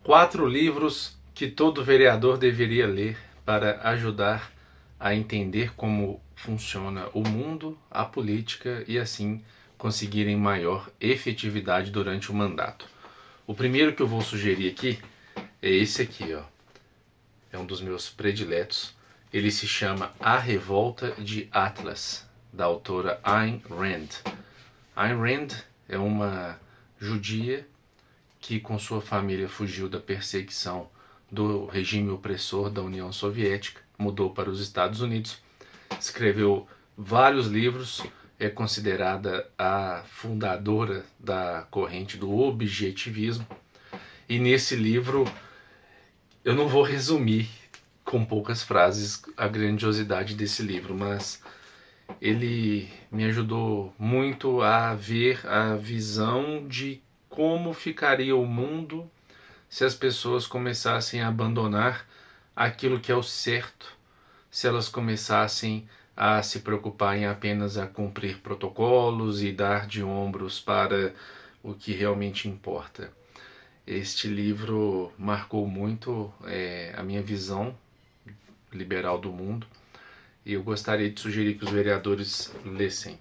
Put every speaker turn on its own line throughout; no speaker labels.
4 livros que todo vereador deveria ler para ajudar a entender como funciona o mundo, a política e assim conseguirem maior efetividade durante o mandato. O primeiro que eu vou sugerir aqui é esse aqui, ó. É um dos meus prediletos. Ele se chama A Revolta de Atlas, da autora Ayn Rand. Ayn Rand é uma judia que com sua família fugiu da perseguição do regime opressor da União Soviética, mudou para os Estados Unidos, escreveu vários livros, é considerada a fundadora da corrente do objetivismo. E nesse livro, eu não vou resumir com poucas frases a grandiosidade desse livro, mas ele me ajudou muito a ver a visão de como ficaria o mundo se as pessoas começassem a abandonar aquilo que é o certo, se elas começassem a se preocupar em apenas a cumprir protocolos e dar de ombros para o que realmente importa. Este livro marcou muito a minha visão liberal do mundo e eu gostaria de sugerir que os vereadores lessem.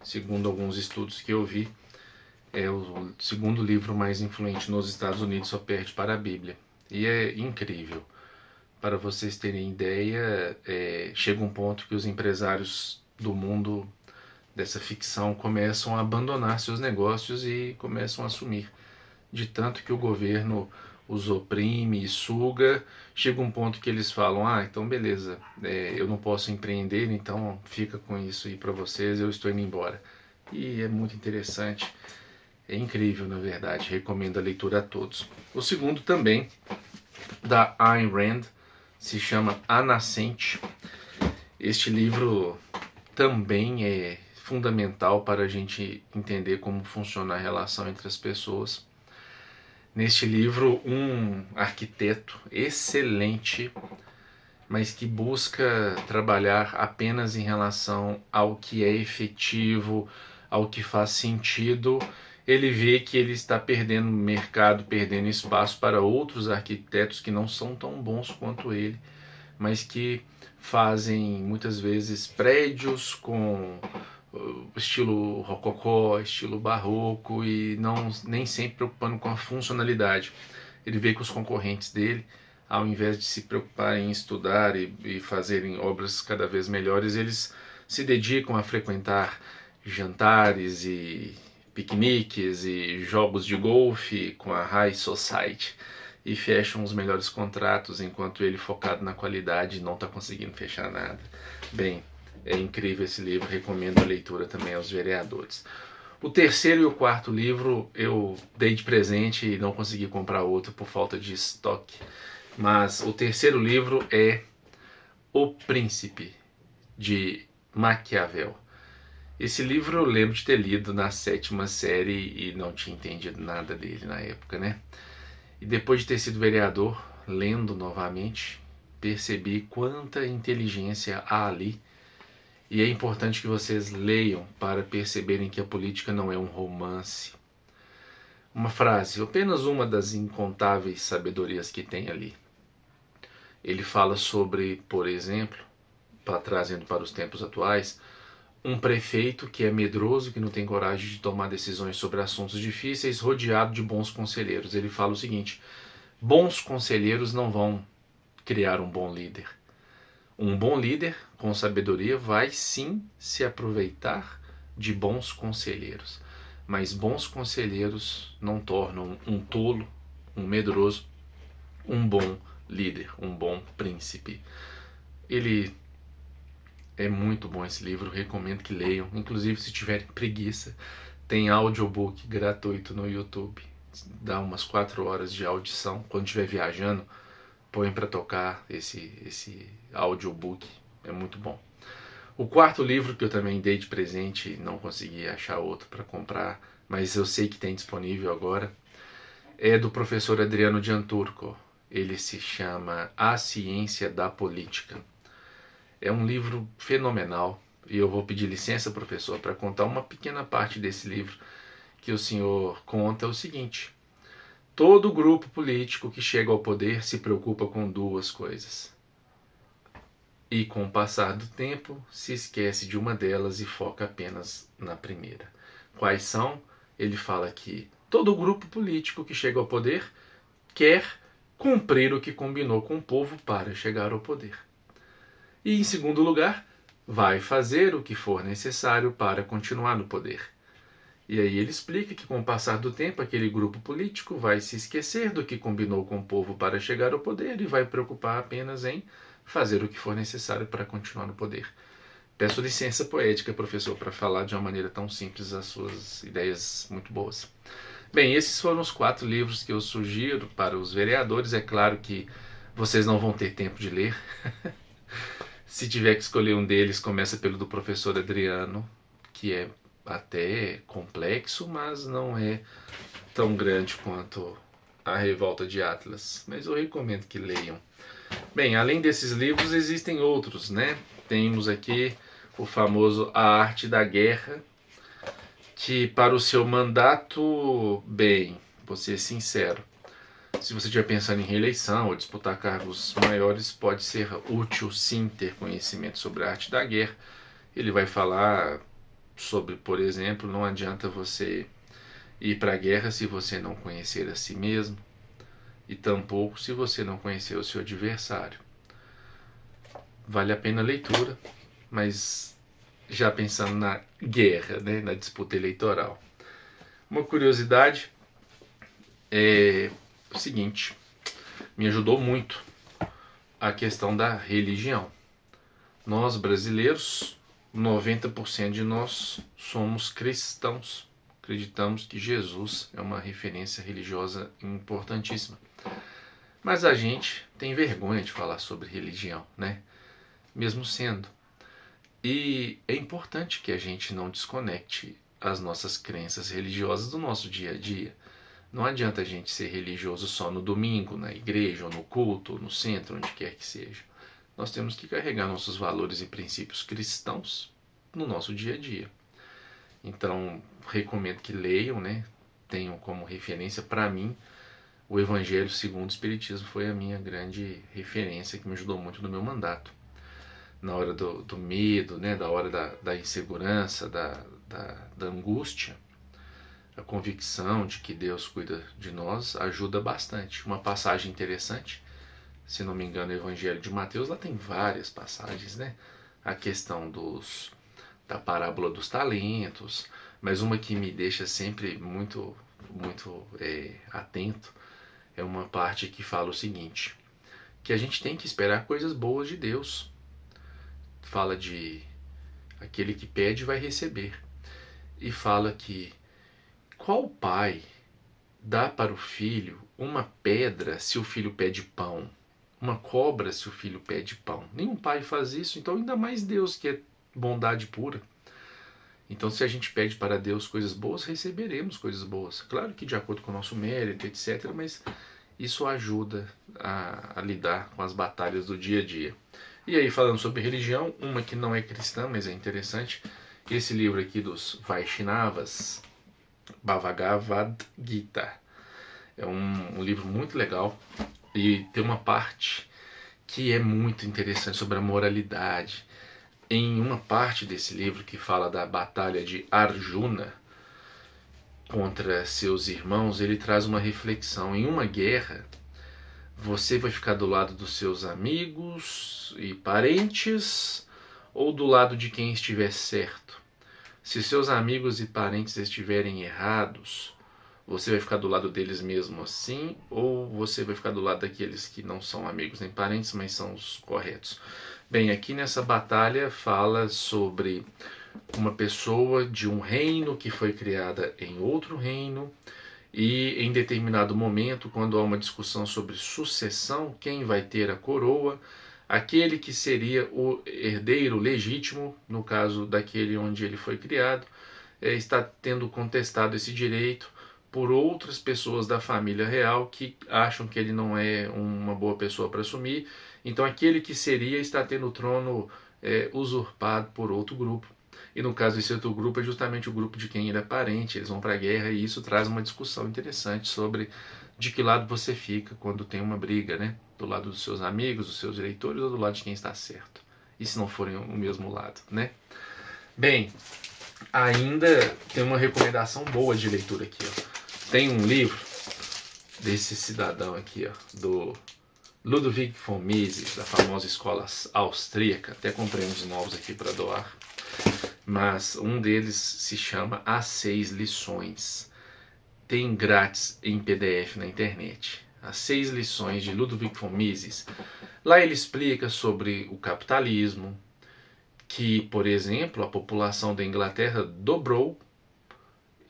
Segundo alguns estudos que eu vi, é o segundo livro mais influente nos Estados Unidos, só perde para a Bíblia. E é incrível. Para vocês terem ideia, chega um ponto que os empresários do mundo dessa ficção começam a abandonar seus negócios e começam a sumir. De tanto que o governo os oprime e suga, chega um ponto que eles falam, então beleza, eu não posso empreender, então fica com isso aí para vocês, eu estou indo embora. E é muito interessante. É incrível, na verdade. Recomendo a leitura a todos. O segundo também, da Ayn Rand, se chama A Nascente. Este livro também é fundamental para a gente entender como funciona a relação entre as pessoas. Neste livro, um arquiteto excelente, mas que busca trabalhar apenas em relação ao que é efetivo, ao que faz sentido, ele vê que ele está perdendo mercado, perdendo espaço para outros arquitetos que não são tão bons quanto ele, mas que fazem muitas vezes prédios com estilo rococó, estilo barroco e nem sempre preocupando com a funcionalidade. Ele vê que os concorrentes dele, ao invés de se preocuparem em estudar e fazerem obras cada vez melhores, eles se dedicam a frequentar jantares e piqueniques e jogos de golfe com a High Society e fecham os melhores contratos, enquanto ele, focado na qualidade, não está conseguindo fechar nada. Bem, é incrível esse livro, recomendo a leitura também aos vereadores. O terceiro e o quarto livro eu dei de presente e não consegui comprar outro por falta de estoque, mas o terceiro livro é O Príncipe, de Maquiavel. Esse livro eu lembro de ter lido na 7ª série e não tinha entendido nada dele na época, né? E depois de ter sido vereador, lendo novamente, percebi quanta inteligência há ali. E é importante que vocês leiam para perceberem que a política não é um romance. Uma frase, apenas uma das incontáveis sabedorias que tem ali. Ele fala sobre, por exemplo, trazendo para os tempos atuais, um prefeito que é medroso, que não tem coragem de tomar decisões sobre assuntos difíceis, rodeado de bons conselheiros. Ele fala o seguinte: bons conselheiros não vão criar um bom líder. Um bom líder, com sabedoria, vai sim se aproveitar de bons conselheiros. Mas bons conselheiros não tornam um tolo, um medroso, um bom líder, um bom príncipe. Ele é muito bom esse livro, recomendo que leiam. Inclusive, se tiverem preguiça, tem audiobook gratuito no YouTube. Dá umas 4 horas de audição. Quando estiver viajando, põe para tocar esse audiobook. É muito bom. O quarto livro que eu também dei de presente, não consegui achar outro para comprar, mas eu sei que tem disponível agora, é do professor Adriano Gianturco. Ele se chama A Ciência da Política. É um livro fenomenal e eu vou pedir licença, professor, para contar uma pequena parte desse livro, que o senhor conta o seguinte: Todo grupo político que chega ao poder se preocupa com duas coisas. E com o passar do tempo, se esquece de uma delas e foca apenas na primeira. Quais são? Ele fala que todo grupo político que chega ao poder quer cumprir o que combinou com o povo para chegar ao poder. E, em segundo lugar, vai fazer o que for necessário para continuar no poder. E aí ele explica que com o passar do tempo, aquele grupo político vai se esquecer do que combinou com o povo para chegar ao poder e vai preocupar apenas em fazer o que for necessário para continuar no poder. Peço licença poética, professor, para falar de uma maneira tão simples as suas ideias muito boas. Bem, esses foram os 4 livros que eu sugiro para os vereadores. É claro que vocês não vão ter tempo de ler. Se tiver que escolher um deles, começa pelo do professor Adriano, que é até complexo, mas não é tão grande quanto A Revolta de Atlas. Mas eu recomendo que leiam. Bem, além desses livros, existem outros, né? Temos aqui o famoso A Arte da Guerra, que para o seu mandato, bem, vou ser sincero, se você estiver pensando em reeleição ou disputar cargos maiores, pode ser útil sim ter conhecimento sobre a arte da guerra. Ele vai falar sobre, por exemplo, não adianta você ir para a guerra se você não conhecer a si mesmo, e tampouco se você não conhecer o seu adversário. Vale a pena a leitura, mas já pensando na guerra, né, na disputa eleitoral. Uma curiosidade é o seguinte, me ajudou muito a questão da religião. Nós brasileiros, 90% de nós somos cristãos. Acreditamos que Jesus é uma referência religiosa importantíssima. Mas a gente tem vergonha de falar sobre religião, né? Mesmo sendo. E é importante que a gente não desconecte as nossas crenças religiosas do nosso dia a dia. Não adianta a gente ser religioso só no domingo, na igreja, ou no culto, ou no centro, onde quer que seja. Nós temos que carregar nossos valores e princípios cristãos no nosso dia a dia. Então, recomendo que leiam, né? Tenham como referência, para mim, o Evangelho segundo o Espiritismo foi a minha grande referência, que me ajudou muito no meu mandato. Na hora do medo, né? Da hora da insegurança, da angústia, a convicção de que Deus cuida de nós ajuda bastante. Uma passagem interessante, se não me engano, o Evangelho de Mateus, lá tem várias passagens, né? A questão da parábola dos talentos, mas uma que me deixa sempre muito atento é uma parte que fala o seguinte, que a gente tem que esperar coisas boas de Deus. Fala de aquele que pede vai receber. E fala que qual pai dá para o filho uma pedra se o filho pede pão? Uma cobra se o filho pede pão? Nenhum pai faz isso, então ainda mais Deus, que é bondade pura. Então, se a gente pede para Deus coisas boas, receberemos coisas boas. Claro que de acordo com o nosso mérito, etc., mas isso ajuda a lidar com as batalhas do dia a dia. E aí, falando sobre religião, uma que não é cristã, mas é interessante, esse livro aqui dos Vaishnavas, Bhagavad Gita. É um livro muito legal e tem uma parte que é muito interessante sobre a moralidade. Em uma parte desse livro que fala da batalha de Arjuna contra seus irmãos, ele traz uma reflexão. Em uma guerra, você vai ficar do lado dos seus amigos e parentes ou do lado de quem estiver certo? Se seus amigos e parentes estiverem errados, você vai ficar do lado deles mesmo assim, ou você vai ficar do lado daqueles que não são amigos nem parentes, mas são os corretos? Bem, aqui nessa batalha fala sobre uma pessoa de um reino que foi criada em outro reino, e em determinado momento, quando há uma discussão sobre sucessão, quem vai ter a coroa, aquele que seria o herdeiro legítimo, no caso daquele onde ele foi criado, está tendo contestado esse direito por outras pessoas da família real que acham que ele não é uma boa pessoa para assumir. Então aquele que seria está tendo o trono usurpado por outro grupo. E no caso desse outro grupo é justamente o grupo de quem ele é parente, eles vão para a guerra, e isso traz uma discussão interessante sobre de que lado você fica quando tem uma briga, né? Do lado dos seus amigos, dos seus eleitores, ou do lado de quem está certo. E se não forem o mesmo lado, né? Bem, ainda tem uma recomendação boa de leitura aqui, ó. Tem um livro desse cidadão aqui, ó, do Ludwig von Mises, da famosa escola austríaca. Até comprei uns novos aqui para doar. Mas um deles se chama As 6 Lições. Tem grátis em PDF na internet. As 6 Lições de Ludwig von Mises. Lá ele explica sobre o capitalismo, que, por exemplo, a população da Inglaterra dobrou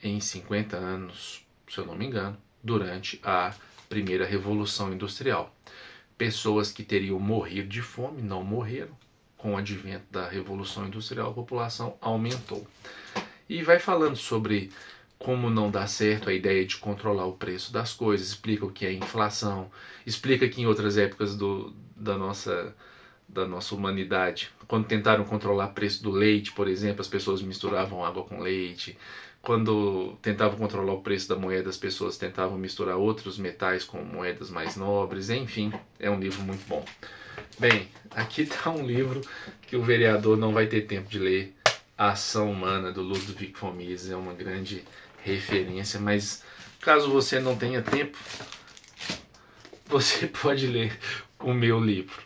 em 50 anos, se eu não me engano, durante a primeira Revolução Industrial. Pessoas que teriam morrido de fome não morreram. Com o advento da Revolução Industrial, a população aumentou. E vai falando sobre como não dá certo a ideia de controlar o preço das coisas, explica o que é inflação, explica que em outras épocas da nossa humanidade, quando tentaram controlar o preço do leite, por exemplo, as pessoas misturavam água com leite. Quando tentavam controlar o preço da moeda, as pessoas tentavam misturar outros metais com moedas mais nobres. Enfim, é um livro muito bom. Bem, aqui está um livro que o vereador não vai ter tempo de ler. A Ação Humana, do Ludwig von Mises, é uma grande referência, mas caso você não tenha tempo, você pode ler o meu livro.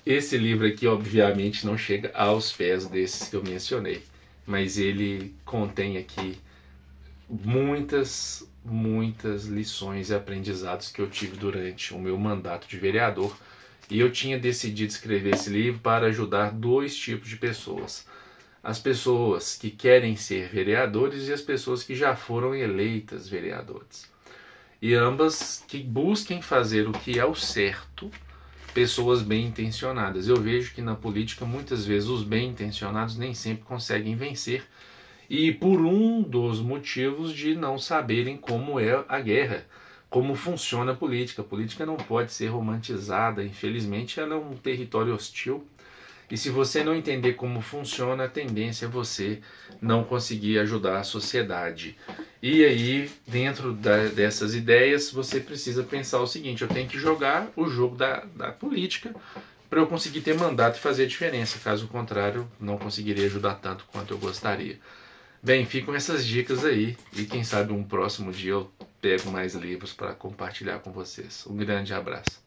Esse livro aqui, obviamente, não chega aos pés desses que eu mencionei, mas ele contém aqui muitas lições e aprendizados que eu tive durante o meu mandato de vereador, e eu tinha decidido escrever esse livro para ajudar 2 tipos de pessoas: as pessoas que querem ser vereadores e as pessoas que já foram eleitas vereadores, e ambas que busquem fazer o que é o certo, pessoas bem intencionadas. Eu vejo que na política muitas vezes os bem intencionados nem sempre conseguem vencer, e por um dos motivos de não saberem como é a guerra, como funciona a política. A política não pode ser romantizada, infelizmente ela é um território hostil, e se você não entender como funciona, a tendência é você não conseguir ajudar a sociedade. E aí, dentro dessas ideias, você precisa pensar o seguinte: eu tenho que jogar o jogo da política para eu conseguir ter mandato e fazer a diferença. Caso contrário, não conseguiria ajudar tanto quanto eu gostaria. Bem, ficam essas dicas aí, e quem sabe um próximo dia eu pego mais livros para compartilhar com vocês. Um grande abraço.